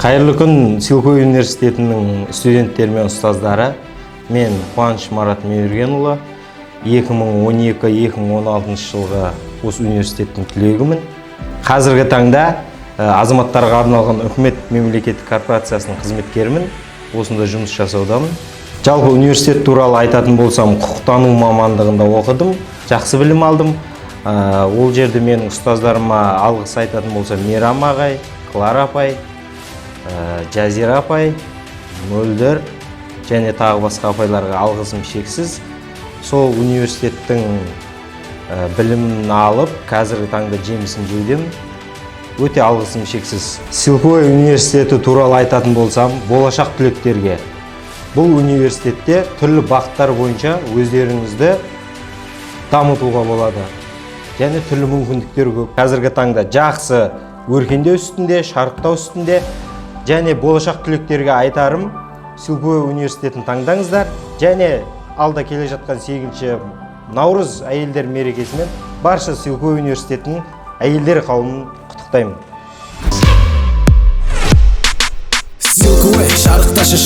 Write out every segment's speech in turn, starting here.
Қайырлы күн, Силкой университетінің студенттері мен ұстаздары. Мен Қуаныш Марат Мейіргенұлы. 2012-2016 жылғы осы университеттің түлегімін. Қазіргі таңда азаматтарға арналған үкімет мемлекеттік корпорациясының қызметкерімін. Осында жұмыс жасаудамын. Жалпы университет туралы айтатын болсам, құқықтану мамандығында оқыдым, жақсы білім алдым. Ол жерде менің ұстаздарыма алғыс айтатын болсам, Мейрам ағай, Клара апай, Жазира апай, Мөлдір және тағы басқа апайларға алғысым шексіз. Сол университеттің білімін алып, қазіргі таңда жемісін жеудемін. Өте алғысым шексіз. Силкой университеті туралы айтатын болсам, болашақ түлектерге. Бұл университетте түрлі бағыттар бойынша өздеріңізді дамытуға болады. Және түрлі мүмкіндіктер көп. Қазіргі таңда жақсы өркендеу үстінде, шарықтау үстінде. Және болашақ түлектерге айтарым, Силкой университетін таңдаңыздар. Және алда келе жатқан 8 наурыз әйелдер мерекесімен барша Силкой университетінің әйелдер қауымын құттықтаймын. Силкой шарықташы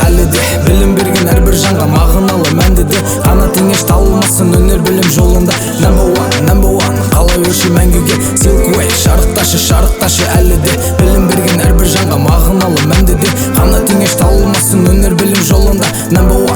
әлі де, білім берген әрбір жанға мағыналы мәнді де. Қанатың еш талмасын өнер білім жолында. Number one, қала өрші мәңгіге. Силкой шарықташы әлі де, білім берген әрбір жанға мағыналы мәнді де. Қанатың еш талмасын өнер білім жолында. Number one.